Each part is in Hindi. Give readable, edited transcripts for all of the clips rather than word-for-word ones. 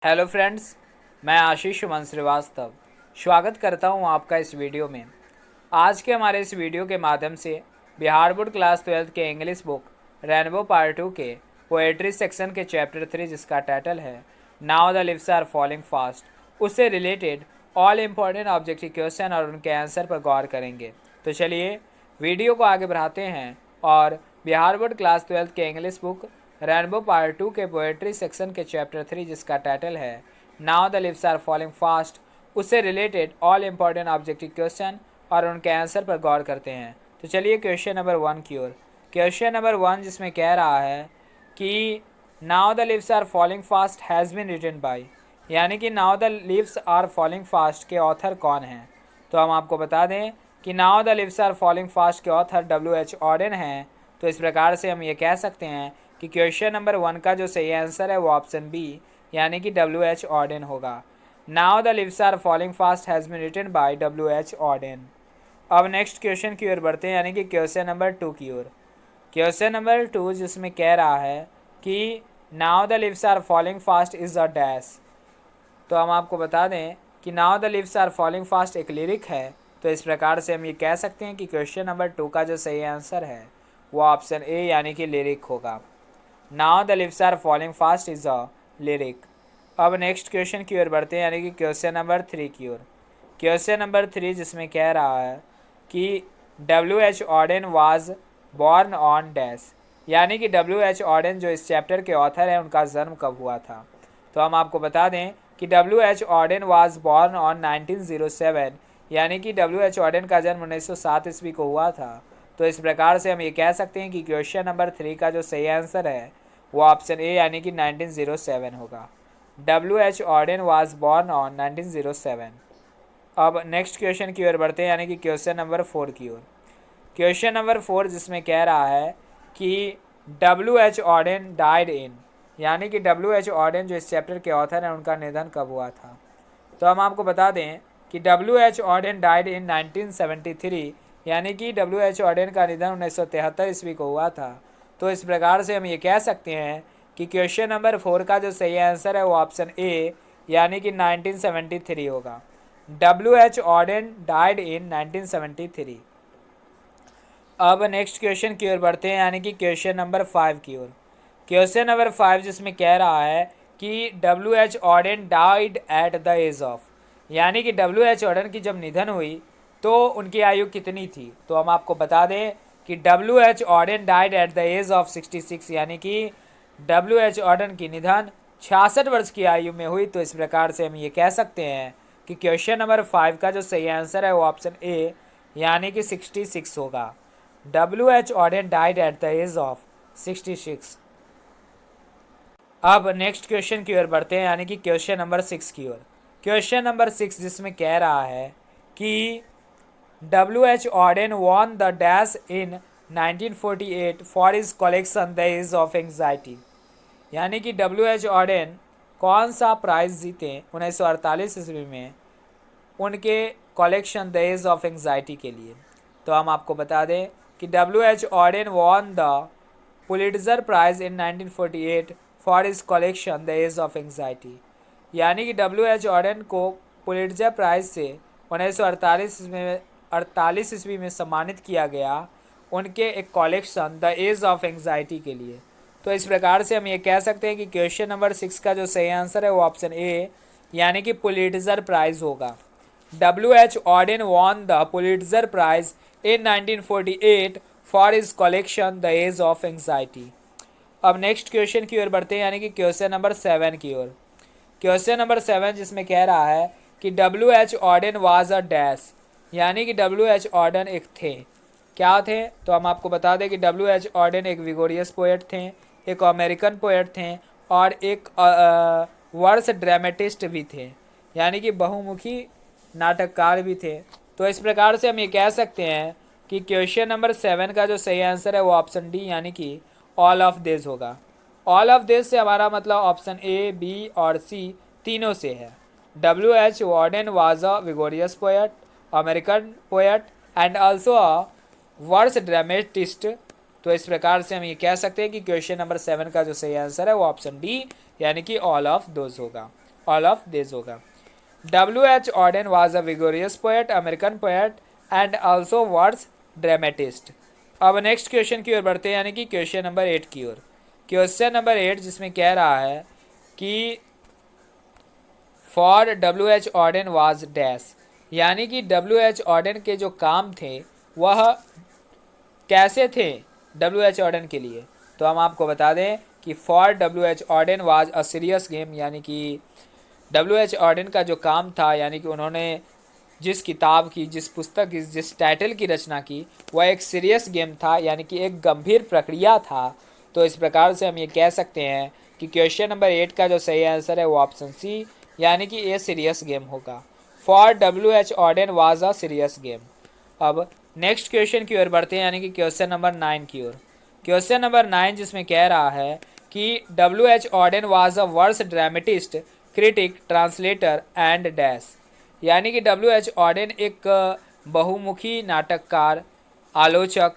हेलो फ्रेंड्स, मैं आशीष सुमन श्रीवास्तव स्वागत करता हूं आपका इस वीडियो में। आज के हमारे इस वीडियो के माध्यम से बिहार बोर्ड क्लास 12 के इंग्लिश बुक रेनबो पार्ट 2 के पोएट्री सेक्शन के चैप्टर 3 जिसका टाइटल है now the leaves are falling fast, उससे related all important objective question और उनके आंसर पर गौर करेंगे। तो चलिए वीडियो को आगे बढ़ाते हैं और बिहार बोर्ड क्लास 12 के इंग्लिश बुक रेनबो पार्ट 2 के पोएट्री सेक्शन के चैप्टर 3 जिसका टाइटल है now the leaves are falling fast, उससे related all important objective question और उनके आंसर पर गौर करते हैं। तो चलिए क्वेश्चन नंबर 1 की ओर। क्वेश्चन नंबर 1 जिसमें कह रहा है कि now the leaves are falling fast has been written by, यानी कि now the leaves are falling fast के ऑथर कौन हैं। तो हम आपको बता दें कि now the leaves are falling fast के ऑथर W.H. ऑडेन हैं। तो इस प्रकार से हम ये कह सकते हैं कि क्वेश्चन नंबर 1 का जो सही आंसर है वो ऑप्शन बी यानी कि W.H. ऑडेन होगा। Now the leaves are falling fast has been written by W.H. Auden. अब नेक्स्ट क्वेश्चन की ओर बढ़ते हैं यानी कि क्वेश्चन नंबर 2 की ओर। क्वेश्चन नंबर 2 जिसमें कह रहा है कि now the leaves are falling fast is a dash. तो हम आपको बता दें कि now the leaves are falling fast एक लिरिक है। तो इस प्रकार से हम ये कह सकते हैं कि क्वेश्चन नंबर 2 का जो सही आंसर है वो ऑप्शन ए यानी कि लिरिक होगा। Now the leaves are falling fast is a lyric. अब नेक्स्ट क्वेश्चन की ओर बढ़ते हैं यानी कि क्वेश्चन नंबर 3 की ओर। क्वेश्चन नंबर 3 जिसमें कह रहा है कि W.H. Auden was born on dash, यानी कि W.H. ऑडेन जो इस चैप्टर के ऑथर हैं उनका जन्म कब हुआ था। तो हम आपको बता दें कि W.H. Auden was born on 1907, यानी कि W.H. ऑडेन का जन्म 1907 ईस्वी को हुआ था। तो इस प्रकार से हम ये कह सकते हैं कि क्वेश्चन नंबर 3 का जो सही आंसर है वो ऑप्शन ए यानी कि 1907 होगा। W.H. Auden was born on 1907। अब नेक्स्ट क्वेश्चन की ओर बढ़ते हैं यानी कि क्वेश्चन नंबर 4 की ओर। क्वेश्चन नंबर 4 जिसमें कह रहा है कि W.H. ऑडेन डाइड इन, यानी कि W.H. ऑडेन जो इस चैप्टर के ऑथर हैं उनका निधन कब हुआ था। तो हम आपको बता दें कि W.H. ऑडेन डाइड इन 1973, यानी कि W.H. ऑडेन का निधन 1973 ईस्वी को हुआ था। तो इस प्रकार से हम ये कह सकते हैं कि क्वेश्चन नंबर 4 का जो सही आंसर है वो ऑप्शन ए यानी कि 1973 होगा। W.H. Auden died in 1973। अब नेक्स्ट क्वेश्चन की ओर बढ़ते हैं यानी कि क्वेश्चन नंबर 5 की ओर। क्वेश्चन नंबर 5 जिसमें कह रहा है कि W.H. Auden died at the age of, यानी कि W.H. ऑडेन की जब निधन हुई तो उनकी आयु कितनी थी। तो हम आपको बता दें कि W.H. Auden died at the age of 66, यानी कि W.H. ऑडेन की निधन 66 वर्ष की आयु में हुई। तो इस प्रकार से हम ये कह सकते हैं कि क्वेश्चन नंबर 5 का जो सही आंसर है वो ऑप्शन ए यानी कि 66 होगा। W.H. Auden died at the age of 66। अब नेक्स्ट क्वेश्चन की ओर बढ़ते हैं यानी कि क्वेश्चन नंबर 6 की ओर। क्वेश्चन नंबर 6 जिसमें कह रहा है कि W.H. Auden won the dash in 1948 for his collection the age of anxiety, यानी कि W.H. ऑडेन कौन सा प्राइज़ जीते 1948 ईस्वी में उनके collection the age of anxiety के लिए। तो हम आपको बता दें कि W.H. Auden won the Pulitzer prize in 1948 for his collection the age of anxiety, यानी कि W.H. ऑडेन को पुलिट्जर प्राइज़ से 1948 ईस्वी में सम्मानित किया गया उनके एक collection the age of anxiety के लिए। तो इस प्रकार से हम ये कह सकते हैं कि क्वेश्चन नंबर 6 का जो सही आंसर है वो ऑप्शन ए यानी कि पुलिट्जर प्राइज़ होगा। W.H. Auden won the Pulitzer prize in 1948 for his collection the age of anxiety. अब नेक्स्ट क्वेश्चन की ओर बढ़ते हैं यानी कि क्वेश्चन नंबर 7 की ओर। क्वेश्चन नंबर 7 जिसमें कह रहा है कि W.H. Auden was a dash, यानी कि W.H. ऑडेन एक थे, क्या थे। तो हम आपको बता दें कि W.H. ऑडेन एक विगोरियस पोएट थे, एक अमेरिकन पोएट थे और एक वर्स ड्रामेटिस्ट भी थे, यानी कि बहुमुखी नाटककार भी थे। तो इस प्रकार से हम ये कह सकते हैं कि क्वेश्चन नंबर 7 का जो सही आंसर है वो ऑप्शन डी यानी कि ऑल ऑफ दिस होगा। ऑल ऑफ दिस से हमारा मतलब ऑप्शन ए, बी और सी तीनों से है। W.H. Auden was a vigorous poet, American poet and also a verse dramatist. तो इस प्रकार से हम ये कह सकते हैं कि क्वेश्चन नंबर 7 का जो सही आंसर है वो ऑप्शन डी यानी कि ऑल ऑफ दोज होगा। ऑल ऑफ दिस होगा। W.H. Auden was a vigorous poet, American poet and also was dramatist। अब नेक्स्ट क्वेश्चन की ओर बढ़ते हैं, यानी कि क्वेश्चन नंबर 8 की ओर। क्वेश्चन नंबर 8 जिसमें कह रहा है कि for W.H. Auden was dash, यानी कि W.H. Auden के जो काम थे वह कैसे थे W.H. Auden के लिए। तो हम आपको बता दें कि for W.H. Auden was a serious game, यानी कि W.H. Auden का जो काम था, यानी कि उन्होंने जिस किताब की, जिस पुस्तक की, जिस टाइटल की रचना की, वह एक सीरियस गेम था, यानी कि एक गंभीर प्रक्रिया था। तो इस प्रकार से हम ये कह सकते हैं कि क्वेश्चन नंबर 8 का जो सही आंसर है वो ऑप्शन सी, यानी कि ये सीरियस गेम होगा। For W.H. Auden was a serious game. अब नेक्स्ट क्वेश्चन की ओर बढ़ते हैं, यानी कि क्वेश्चन नंबर 9 की ओर। क्वेश्चन नंबर 9 जिसमें कह रहा है कि W.H. Auden was a verse dramatist, critic, translator and dash, यानी कि W.H. Auden एक बहुमुखी नाटककार, आलोचक,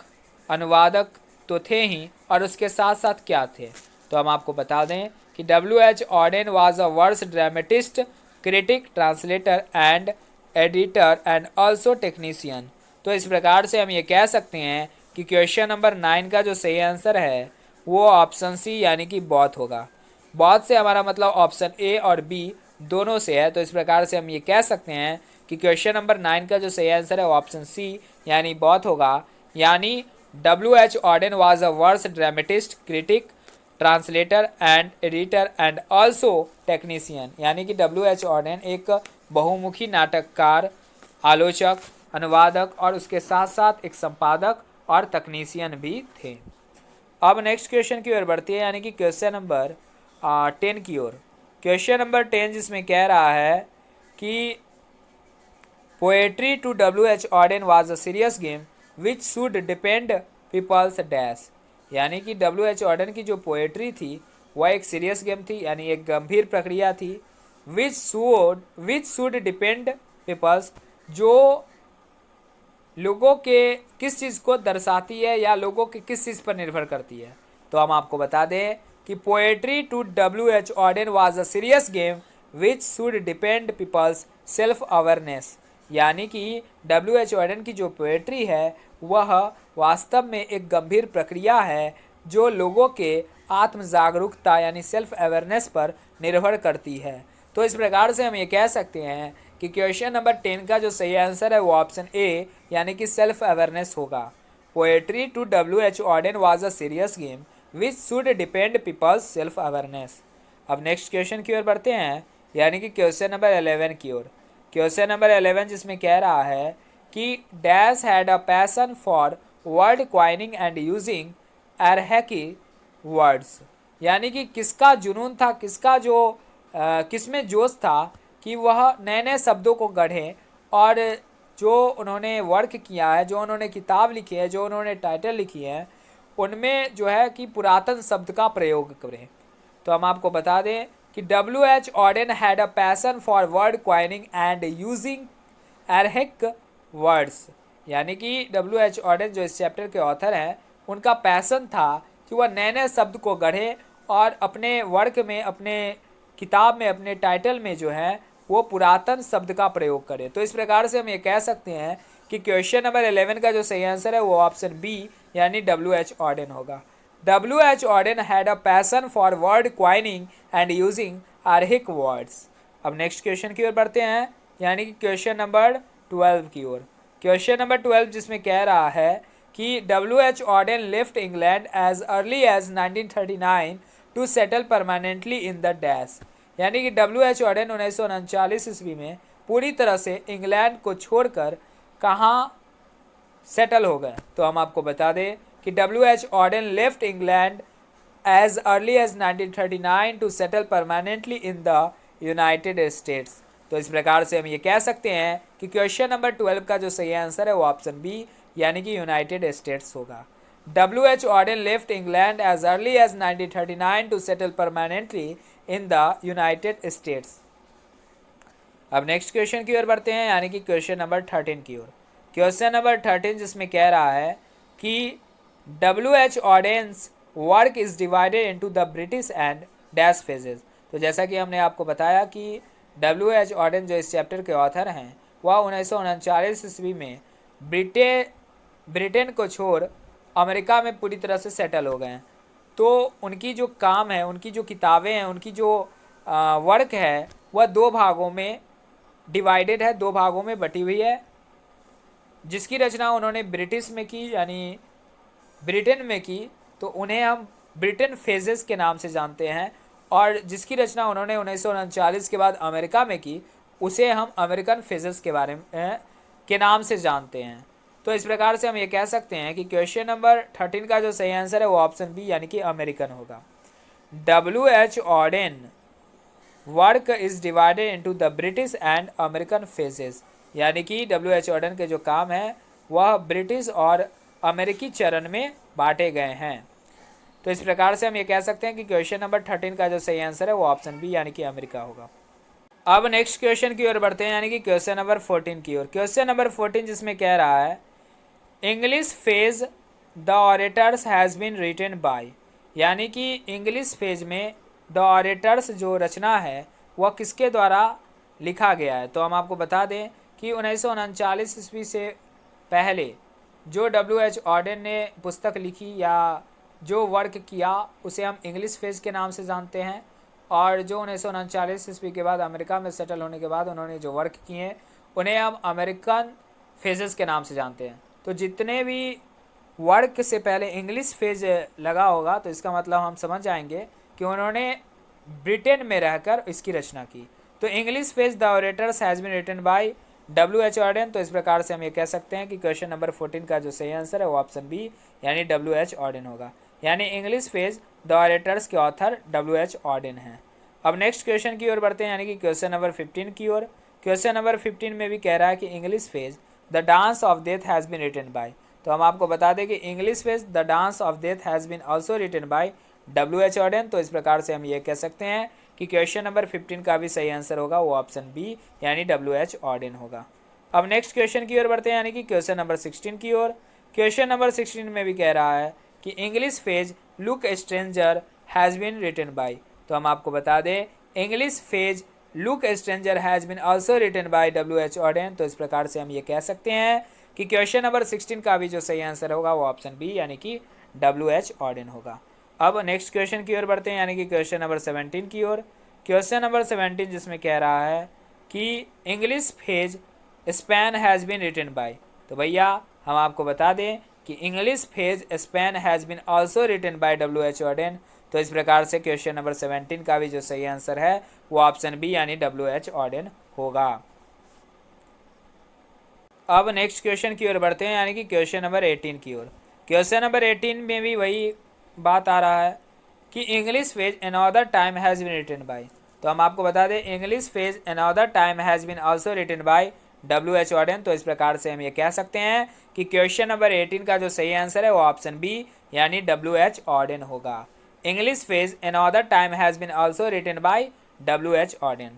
अनुवादक तो थे ही, और उसके साथ साथ क्या थे। तो हम आपको बता दें कि W.H. Auden was a verse dramatist, critic, translator and editor and also technician. तो इस प्रकार से हम ये कह सकते हैं कि क्वेश्चन नंबर 9 का जो सही आंसर है वो ऑप्शन सी, यानी कि बॉथ होगा। बॉथ से हमारा मतलब ऑप्शन ए और बी दोनों से है। तो इस प्रकार से हम ये कह सकते हैं कि क्वेश्चन नंबर 9 का जो सही आंसर है ऑप्शन सी, यानी बॉथ होगा। यानी W.H. Auden was a verse dramatist, critic, translator and editor and also technician, यानी कि W.H. Auden एक बहुमुखी नाटककार, आलोचक, अनुवादक और उसके साथ साथ एक संपादक और तकनीशियन भी थे। अब नेक्स्ट क्वेश्चन की ओर बढ़ती है, यानी कि क्वेश्चन नंबर 10 की ओर। क्वेश्चन नंबर 10 जिसमें कह रहा है कि poetry to W.H. Auden was a serious game which should depend people's dash, यानी कि W.H. Auden की जो पोएट्री थी वह एक सीरियस गेम थी, यानी एक गंभीर प्रक्रिया थी। विच शुड डिपेंड पीपल्स, जो लोगों के किस चीज़ को दर्शाती है या लोगों के किस चीज़ पर निर्भर करती है। तो हम आपको बता दें कि poetry to W.H. Auden was a serious game which should depend people's self awareness, यानी कि W.H. Auden की जो पोएट्री है वह वास्तव में एक गंभीर प्रक्रिया है जो लोगों के आत्म जागरूकता यानी सेल्फ अवेयरनेस पर निर्भर करती है। तो इस प्रकार से हम ये कह सकते हैं कि क्वेश्चन नंबर 10 का जो सही आंसर है वो ऑप्शन ए, यानी कि सेल्फ अवेयरनेस होगा। Poetry to W.H. Auden was a serious game which should depend people's self awareness. अब नेक्स्ट क्वेश्चन की ओर बढ़ते हैं, यानी कि क्वेश्चन नंबर 11 की ओर। क्वेश्चन नंबर 11 जिसमें कह रहा है कि dash had a passion for word coining and using archaic words, यानी कि किसका जुनून था, किसका जो किसमें जोश था कि वह नए नए शब्दों को गढ़ें, और जो उन्होंने वर्क किया है, जो उन्होंने किताब लिखी है, जो उन्होंने टाइटल लिखी है, उनमें जो है कि पुरातन शब्द का प्रयोग करें। तो हम आपको बता दें कि W.H. Auden had a passion for word coining and using archaic words, यानी कि W.H. Auden जो इस चैप्टर के ऑथर हैं उनका पैशन था कि वह नए नए शब्द को गढ़े और अपने वर्क में, अपने किताब में, अपने टाइटल में जो है वो पुरातन शब्द का प्रयोग करें। तो इस प्रकार से हम ये कह सकते हैं कि क्वेश्चन नंबर 11 का जो सही आंसर है वो ऑप्शन बी, यानी W.H. Auden होगा। W.H. Auden had a passion for word coining and using archaic words. अब नेक्स्ट क्वेश्चन की ओर बढ़ते हैं, यानी कि क्वेश्चन नंबर 12 की ओर। क्वेश्चन नंबर 12 जिसमें कह रहा है कि W.H. Auden left England as early as 1939 to settle permanently in the dash, यानी कि W.H. Auden 1939 ईस्वी में पूरी तरह से इंग्लैंड को छोड़कर कहाँ सेटल हो गए। तो हम आपको बता दें कि W.H. Auden left England as early as 1939 to settle permanently in the United States. तो इस प्रकार से हम ये कह सकते हैं कि क्वेश्चन नंबर 12 का जो सही आंसर है वो ऑप्शन बी, यानी कि यूनाइटेड स्टेट्स होगा। W.H. Auden left England as early as 1939 to settle permanently in the United States. अब नेक्स्ट क्वेश्चन की ओर बढ़ते हैं, यानी कि क्वेश्चन नंबर 13 की ओर। क्वेश्चन नंबर 13 जिसमें कह रहा है कि W.H. Auden's work is divided into the British and dash phases, तो जैसा कि हमने आपको बताया कि W.H. ऑडेन जो इस चैप्टर के ऑथर हैं वह 1939 ईस्वी में ब्रिटेन को छोड़ अमेरिका में पूरी तरह से सेटल हो गए हैं। तो उनकी जो काम है, उनकी जो किताबें हैं, उनकी जो वर्क है वह दो भागों में डिवाइडेड है, दो भागों में बटी हुई है, जिसकी रचना उन्होंने ब्रिटिश में की यानी ब्रिटेन में की, तो उन्हें हम ब्रिटेन फेजेस के नाम से जानते हैं, और जिसकी रचना उन्होंने 1939 के बाद अमेरिका में की उसे हम अमेरिकन फेजेस के बारे में के नाम से जानते हैं। तो इस प्रकार से हम ये कह सकते हैं कि क्वेश्चन नंबर 13 का जो सही आंसर है वो ऑप्शन बी यानी कि अमेरिकन होगा। W.H. Odean work is divided into the British and American phases, यानी कि W.H. ऑडेन के जो काम है वह ब्रिटिश और अमेरिकी चरण में बांटे गए हैं। तो इस प्रकार से हम ये कह सकते हैं कि क्वेश्चन नंबर 13 का जो सही आंसर है वो ऑप्शन बी यानी कि अमेरिका होगा। अब नेक्स्ट क्वेश्चन की ओर बढ़ते हैं, यानी कि क्वेश्चन नंबर 14 की ओर। क्वेश्चन नंबर 14 जिसमें कह रहा है English phase the orators has been written by, यानी कि इंग्लिश फेज में द ऑरेटर्स जो रचना है वह किसके द्वारा लिखा गया है। तो हम आपको बता दें कि 1939 ईस्वी से पहले जो W.H. ऑडेन ने पुस्तक लिखी या जो वर्क किया उसे हम इंग्लिश फेज के नाम से जानते हैं, और जो 1939 ईस्वी के बाद अमेरिका में सेटल होने के बाद उन्होंने जो वर्क किए हैं उन्हें हम अमेरिकन फेजेस के नाम से जानते हैं। तो जितने भी वर्क से पहले इंग्लिश फेज लगा होगा तो इसका मतलब हम समझ जाएंगे कि उन्होंने ब्रिटेन में रहकर इसकी रचना की। तो English phase the orators has been written by W.H. Auden, तो इस प्रकार से हम ये कह सकते हैं कि क्वेश्चन नंबर 14 का जो सही आंसर है वो ऑप्शन बी यानी W.H. ऑडेन होगा, यानी इंग्लिश फेज द ऑरेटर्स के ऑथर W.H. ऑडेन हैं। अब नेक्स्ट क्वेश्चन की ओर बढ़ते हैं, यानी कि क्वेश्चन नंबर 15 की ओर। क्वेश्चन नंबर 15 में भी कह रहा है कि English phase the dance of death has been written by, तो हम आपको बता दें कि English phase the dance of death has been also written by W.H. Auden, तो इस प्रकार से हम ये कह सकते हैं कि क्वेश्चन नंबर 15 का भी सही आंसर होगा वो ऑप्शन बी यानी W.H. ऑडेन होगा। अब नेक्स्ट क्वेश्चन की ओर बढ़ते हैं, यानी कि क्वेश्चन नंबर 16 की ओर। क्वेश्चन नंबर 16 में भी कह रहा है कि English phase look stranger has been written by, तो हम आपको बता दें English phase look stranger has been also written by W.H. Auden, तो इस प्रकार से हम ये कह सकते हैं कि क्वेश्चन नंबर 16 का भी जो सही आंसर होगा वो ऑप्शन बी यानी कि W.H. ऑडेन होगा। अब नेक्स्ट क्वेश्चन की ओर बढ़ते हैं, यानी कि क्वेश्चन नंबर 17 की ओर। क्वेश्चन नंबर 17 जिसमें कह रहा है कि English phase Spain has been written by, तो भैया हम आपको बता दें कि English phase Spain has been also written by W.H. Auden, तो इस प्रकार से क्वेश्चन नंबर 17 का भी जो सही आंसर है वो ऑप्शन बी यानी W.H. ऑडेन होगा। अब नेक्स्ट क्वेश्चन की ओर बढ़ते हैं, यानी कि क्वेश्चन नंबर 18 की ओर। क्वेश्चन नंबर 18 में भी वही बात आ रहा है कि English phase another time has been written by, तो हम आपको बता दें English phase another time has been also written by W.H. Auden, तो इस प्रकार से हम ये कह सकते हैं कि क्वेश्चन नंबर 18 का जो सही आंसर है वो ऑप्शन बी यानी W.H. ऑडेन होगा। English phase another time has been also written by W.H. Auden.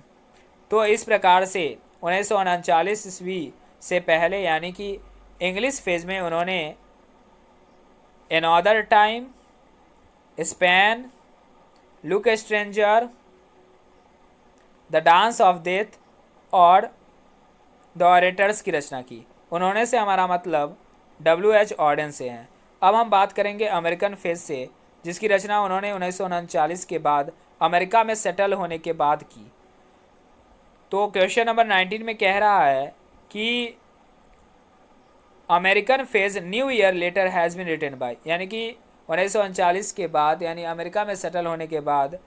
तो इस प्रकार से 1939 ईस्वी से पहले यानी कि इंग्लिश फेज में उन्होंने another time, Spain, look stranger, the dance of death और द ऑरेटर्स की रचना की। उन्होंने से हमारा मतलब W.H. ऑडेन से है। अब हम बात करेंगे अमेरिकन फेज से, जिसकी रचना उन्होंने 1939 के बाद अमेरिका में सेटल होने के बाद की। तो क्वेश्चन नंबर 19 में कह रहा है कि American phase new year later has been written by, यानी कि 1939 के बाद यानी अमेरिका में सेटल होने के बाद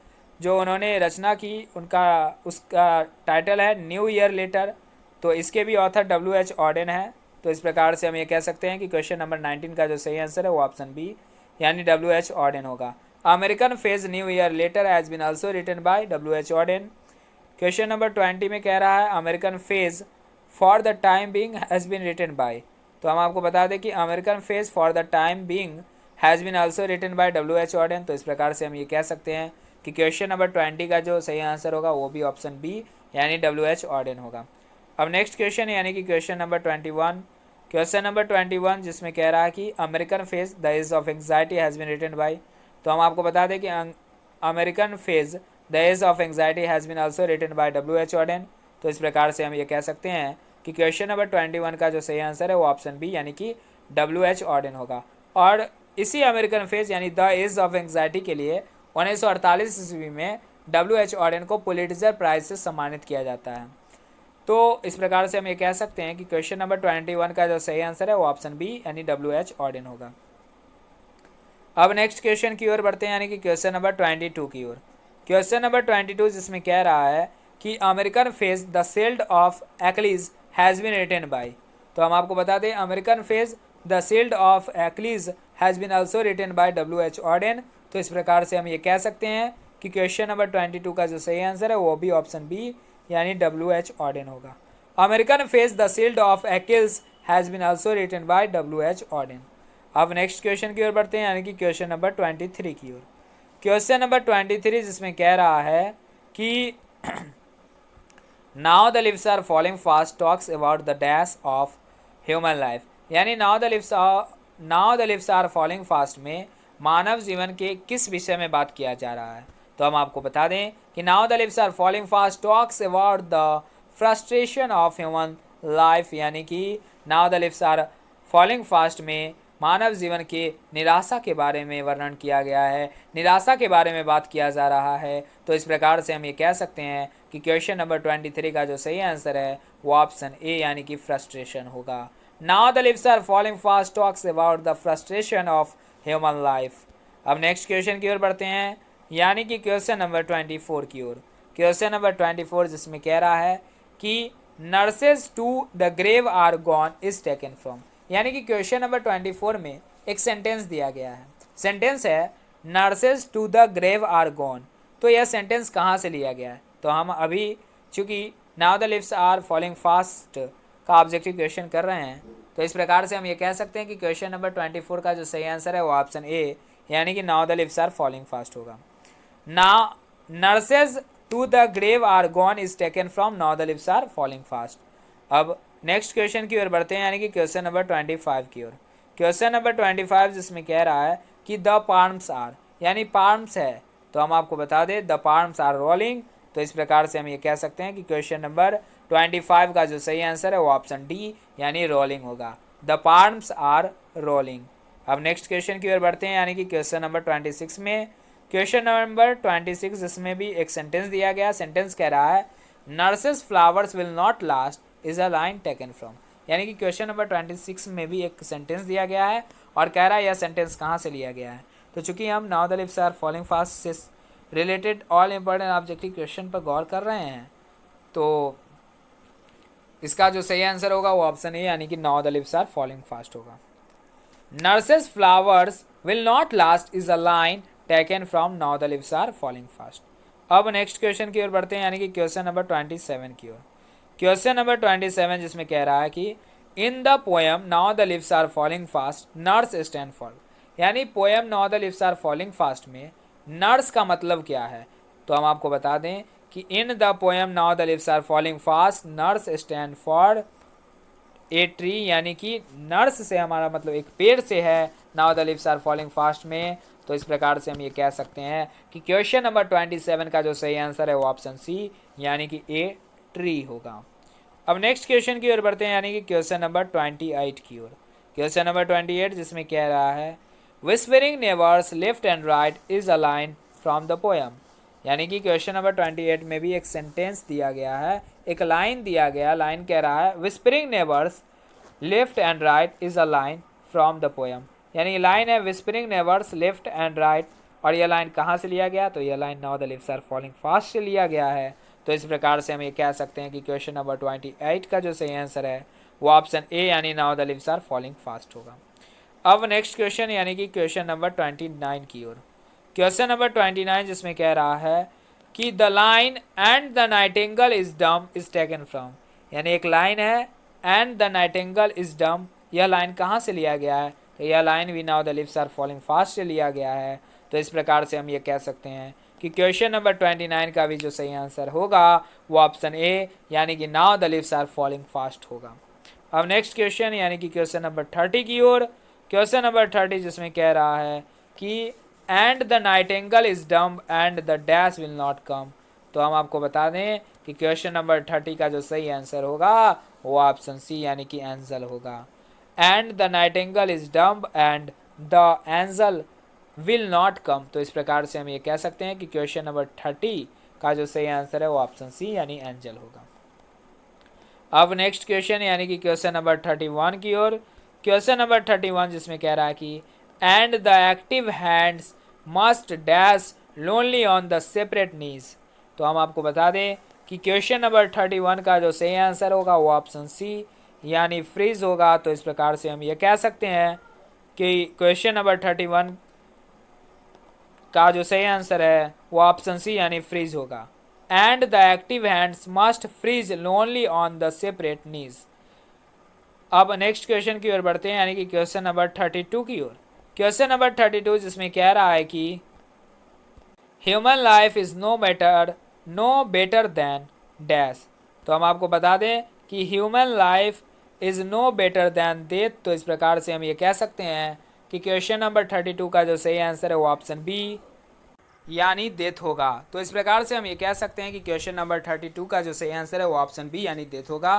जो उन्होंने रचना की उसका टाइटल है न्यू ईयर लेटर, तो इसके भी ऑथर W.H. ऑडेन है। तो इस प्रकार से हम ये कह सकते हैं कि क्वेश्चन नंबर 19 का जो सही आंसर है वो ऑप्शन बी यानी W.H. ऑडेन होगा। American phase new year later has been also written by W.H. Odean. Question number 20 में कह रहा है American phase for the time being has been written by, तो हम आपको बता दें कि American phase for the time being has been also written by W.H. Auden, तो इस प्रकार से हम ये कह सकते हैं कि क्वेश्चन नंबर 20 का जो सही आंसर होगा वो भी ऑप्शन बी यानी W.H. ऑडेन होगा। अब नेक्स्ट क्वेश्चन यानी कि क्वेश्चन नंबर 21। क्वेश्चन नंबर 21 जिसमें कह रहा है कि American phase the age of anxiety has been written by, तो हम आपको बता दें कि American phase the age of anxiety has been also written bye WH. Orton. तो इस प्रकार से हम ये कह सकते हैं कि क्वेश्चन नंबर 21 का जो सही आंसर है वो ऑप्शन बी यानी कि डब्ल्यू.एच. ऑर्डन होगा। और इसी अमेरिकन फेज यानी द एज ऑफ एंग्जाइटी के लिए 1948 ईस्वी में डब्ल्यू.एच. ऑर्डन को पुलिट्जर प्राइज से सम्मानित किया जाता है। तो इस प्रकार से हम ये कह सकते हैं कि क्वेश्चन नंबर 21 का जो सही आंसर है वो ऑप्शन बी यानी डब्ल्यू.एच. ऑर्डन होगा। अब नेक्स्ट क्वेश्चन की ओर बढ़ते हैं यानी कि क्वेश्चन नंबर 22 की ओर। क्वेश्चन नंबर 22 जिसमें कह रहा है कि American phase the shield of Achilles has been written by. तो हम आपको बता दें American phase the shield of Achilles has been also written bye WH. Orton. तो इस प्रकार से हम ये कह सकते हैं कि क्वेश्चन नंबर 22 का जो सही आंसर है वो भी ऑप्शन बी यानी डब्ल्यू.एच. ऑर्डन होगा। American phase the shield of Achilles has been also written bye WH. Orton. अब नेक्स्ट क्वेश्चन की ओर बढ़ते हैं यानी कि क्वेश्चन नंबर 23 की ओर। क्वेश्चन नंबर 23 जिसमें कह रहा है कि now the leaves are falling fast talks about the dash of human life. यानी now the leaves are falling fast में मानव जीवन के किस विषय में बात किया जा रहा है। तो हम आपको बता दें कि now the leaves are falling fast talks about the frustration of human life. यानी कि now the leaves are falling fast में मानव जीवन के निराशा के बारे में वर्णन किया गया है, निराशा के बारे में बात किया जा रहा है। तो इस प्रकार से हम ये कह सकते हैं कि क्वेश्चन नंबर 23 का जो सही आंसर है वो ऑप्शन ए यानी कि फ्रस्ट्रेशन होगा। Now the leaves are falling fast talks about the frustration of human life. अब नेक्स्ट क्वेश्चन की ओर बढ़ते हैं यानी कि क्वेश्चन नंबर 24 की ओर। क्वेश्चन नंबर 24 जिसमें कह रहा है कि nurses to the grave are gone is taken from. यानी कि क्वेश्चन नंबर 24 में एक सेंटेंस दिया गया है। सेंटेंस है nurses to the grave are gone. तो यह सेंटेंस कहाँ से लिया गया है। तो हम अभी चूँकि now the leaves are falling fast का ऑब्जेक्टिव क्वेश्चन कर रहे हैं तो इस प्रकार से हम ये कह सकते हैं कि क्वेश्चन नंबर 24 का जो सही आंसर है वो ऑप्शन ए यानी कि now the leaves are falling fast होगा। Now nurses to the grave are gone is taken from now the leaves are falling fast. अब नेक्स्ट क्वेश्चन की ओर बढ़ते हैं यानी कि क्वेश्चन नंबर 25 की ओर। क्वेश्चन नंबर 25 जिसमें कह रहा है कि द पार्म्स आर यानी पार्म्स है। तो हम आपको बता दें द पार्म्स आर रोलिंग। तो इस प्रकार से हम ये कह सकते हैं कि क्वेश्चन नंबर 25 का जो सही आंसर है वो ऑप्शन डी यानी रोलिंग होगा। The palms are rolling. अब नेक्स्ट क्वेश्चन की ओर बढ़ते हैं यानी कि क्वेश्चन नंबर 26 में। क्वेश्चन नंबर 26 जिसमें भी एक सेंटेंस दिया गया। सेंटेंस कह रहा है nurses flowers will not last is a line taken from. यानी कि क्वेश्चन नंबर 26 में भी एक सेंटेंस दिया गया है और कह रहा है यह सेंटेंस कहाँ से लिया गया है। तो चूंकि हम now the leaves are falling fast से related all important objective question पर गौर कर रहे हैं तो इसका जो सही आंसर होगा वो ऑप्शन ए यानी कि now the leaves are falling fast होगा। Nurses flowers will not last is a line taken from now the leaves are falling fast. अब नेक्स्ट क्वेश्चन की ओर बढ़ते हैं यानी कि क्वेश्चन नंबर 27 की ओर। क्वेश्चन नंबर 27 जिसमें कह रहा है कि in the poem now the leaves are falling fast nurse stand for. यानी poem now the leaves are falling fast में नर्स का मतलब क्या है। तो हम आपको बता दें कि in the poem now the leaves are falling fast nurse stand for a tree. यानी कि नर्स से हमारा मतलब एक पेड़ से है now the leaves are falling fast में। तो इस प्रकार से हम ये कह सकते हैं कि क्वेश्चन नंबर 27 का जो सही आंसर है वो ऑप्शन सी यानी कि ए ट्री होगा। अब नेक्स्ट क्वेश्चन की ओर बढ़ते हैं यानी कि क्वेश्चन नंबर 28 की ओर। क्वेश्चन नंबर 28 जिसमें कह रहा है whispering neighbours left and right is a line from the poem. यानी कि क्वेश्चन नंबर 28 में भी एक सेंटेंस दिया गया है, एक लाइन दिया गया। लाइन कह रहा है whispering neighbours left and right is a line from the poem. यानी लाइन है whispering neighbours left and right और यह लाइन कहाँ से लिया गया। तो यह line now the leaves are falling fast से लिया गया है। तो इस प्रकार से हम ये कह सकते हैं कि क्वेश्चन नंबर 28 का जो सही आंसर है वो ऑप्शन ए यानी now the leaves are falling fast होगा। अब नेक्स्ट क्वेश्चन यानी कि क्वेश्चन नंबर 29 की ओर। क्वेश्चन नंबर 29 जिसमें कह रहा है कि the line and the Nightingale is dumb is taken from. यानी एक लाइन है and the Nightingale is dumb. यह लाइन कहाँ से लिया गया है। तो यह लाइन भी now the leaves are falling fast से लिया गया है। तो इस प्रकार से हम ये कह सकते हैं कि क्वेश्चन नंबर 29 का भी जो सही आंसर होगा वो ऑप्शन ए यानी कि now the leaves are falling fast होगा। अब नेक्स्ट क्वेश्चन यानी कि क्वेश्चन नंबर 30 की ओर। क्वेश्चन नंबर 30 जिसमें कह रहा है कि and the Nightingale is dumb and the dash will not come. तो हम आपको बता दें कि क्वेश्चन नंबर 30 का जो सही आंसर होगा वो ऑप्शन सी यानी कि एंजल होगा। And the Nightingale is dumb and the angel will not come. तो इस प्रकार से हम ये कह सकते हैं कि क्वेश्चन नंबर 30 का जो सही आंसर है वो ऑप्शन सी यानी एंजल होगा। अब नेक्स्ट क्वेश्चन यानी कि क्वेश्चन नंबर 31 की ओर। क्वेश्चन नंबर 31 जिसमें कह रहा है कि and the active hands must dash lonely on the separate knees. तो हम आपको बता दें कि क्वेश्चन नंबर 31 का जो सही आंसर होगा वो ऑप्शन सी यानी फ्रीज होगा। तो इस प्रकार से हम ये कह सकते हैं कि क्वेश्चन नंबर 31 का जो सही आंसर है वो ऑप्शन सी यानी फ्रीज होगा। And the active hands must freeze lonely on the separate knees. अब नेक्स्ट क्वेश्चन की ओर बढ़ते हैं यानी कि क्वेश्चन नंबर 32 की ओर। क्वेश्चन नंबर 32 जिसमें कह रहा है कि human life is no better than dash. तो हम आपको बता दें कि human life is no better than death. तो इस प्रकार से हम ये कह सकते हैं कि क्वेश्चन नंबर 32 का जो सही आंसर है वो ऑप्शन बी यानी डेथ होगा। तो इस प्रकार से हम ये कह सकते हैं कि क्वेश्चन नंबर 32 का जो सही आंसर है वो ऑप्शन बी यानी डेथ होगा।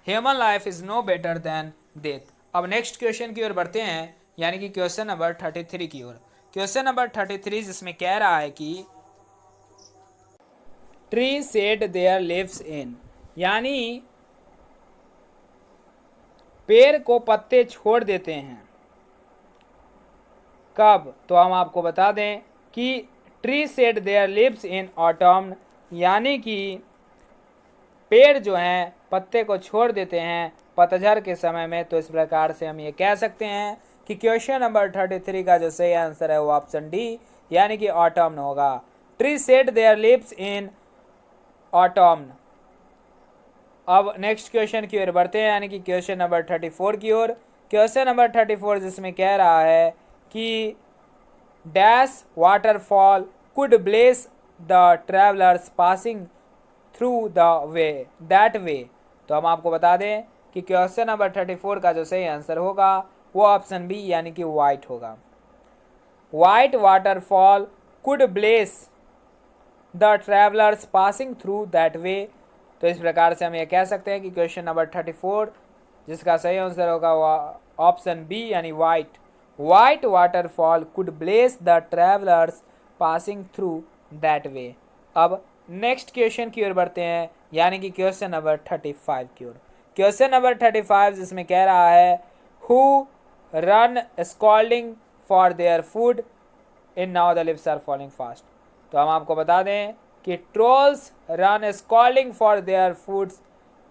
Human life is no better than death. अब नेक्स्ट क्वेश्चन की ओर बढ़ते हैं यानी कि क्वेश्चन नंबर 33 की ओर। क्वेश्चन नंबर 33 जिसमें कह रहा है कि tree said there lives in, यानी पेड़ को पत्ते छोड़ देते हैं कब। तो हम आपको बता दें कि tree said there lives in autumn, यानी कि पेड़ जो हैं पत्ते को छोड़ देते हैं पतझड़ के समय में। तो इस प्रकार से हम ये कह सकते हैं कि क्वेश्चन नंबर 33 का जो सही आंसर है वो ऑप्शन डी यानी कि ऑटम होगा। Tree said there lives in autumn. अब नेक्स्ट क्वेश्चन की ओर बढ़ते हैं यानी कि क्वेश्चन नंबर 34 की ओर। क्वेश्चन नंबर 34 जिसमें कह रहा है कि dash waterfall could bless the travellers passing through the way that way. तो हम आपको बता दें कि क्वेश्चन नंबर 34 का जो सही आंसर होगा वो ऑप्शन बी यानी कि वाइट होगा। White waterfall could bless the travellers passing through that way. तो इस प्रकार से हम ये कह सकते हैं कि क्वेश्चन नंबर 34 जिसका सही आंसर होगा वो ऑप्शन बी यानी white. White waterfall could bless the travellers passing through that way. अब नेक्स्ट क्वेश्चन की ओर बढ़ते हैं यानी कि क्वेश्चन नंबर 35 की ओर। क्वेश्चन नंबर 35 जिसमें कह रहा है who run scolding for their food in now the leaves are falling fast. तो हम आपको बता दें कि trolls run scolding for their foods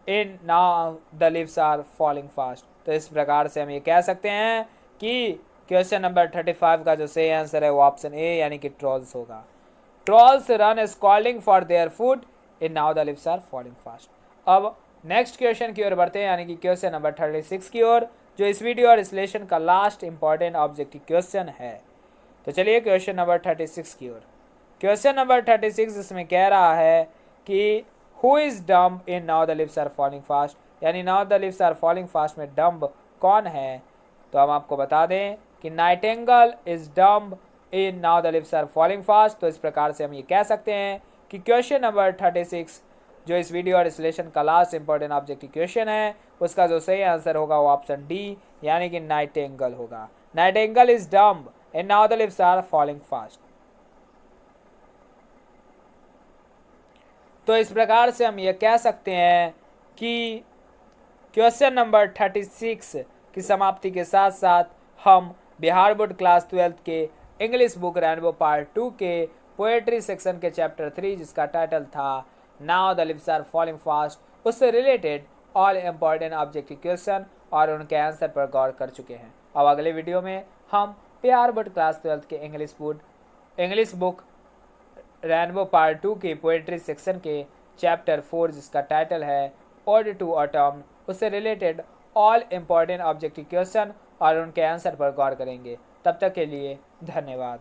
in now the leaves are falling fast. तो इस प्रकार से हम ये कह सकते हैं कि क्वेश्चन नंबर 35 का जो सही आंसर है वो ऑप्शन ए यानी कि ट्रोल्स होगा। Trolls run scolding for their food in now the leaves are falling fast. अब नेक्स्ट क्वेश्चन की ओर बढ़ते हैं यानी कि क्वेश्चन नंबर 36 की ओर, जो इस वीडियो और इस लेसन का लास्ट इंपॉर्टेंट ऑब्जेक्टिव क्वेश्चन है। तो चलिए क्वेश्चन नंबर 36 की ओर। क्वेश्चन नंबर 36 इसमें कह रहा है कि who is dumb in now the leaves are falling fast, यानी now the leaves are falling fast में डम्ब कौन है। तो हम आपको बता दें कि nightingale is dumb in now the leaves are falling fast. तो इस प्रकार से हम ये कह सकते हैं कि क्वेश्चन नंबर 36 जो इस वीडियो और इस लेसन का लास्ट इंपॉर्टेंट ऑब्जेक्टिव क्वेश्चन है उसका जो सही आंसर होगा वो ऑप्शन डी यानी कि नाइटिंगेल होगा। Nightingale is dumb and now the leaves are falling fast. तो इस प्रकार से हम ये कह सकते हैं कि क्वेश्चन नंबर 36 की समाप्ति के साथ साथ हम बिहार बोर्ड क्लास 12 के इंग्लिश बुक रेनबो पार्ट 2 के पोएट्री सेक्शन के चैप्टर 3 जिसका टाइटल था now the leaves are falling fast उससे related all important objective question और उनके आंसर पर गौर कर चुके हैं। अब अगले वीडियो में हम बिहार बोर्ड क्लास 12 के इंग्लिश बुक रेनबो पार्ट 2 के पोएट्री सेक्शन के चैप्टर 4 जिसका टाइटल है ओड टू ऑटम उससे related all important objective question और उनके आंसर पर गौर करेंगे। तब तक के लिए धन्यवाद।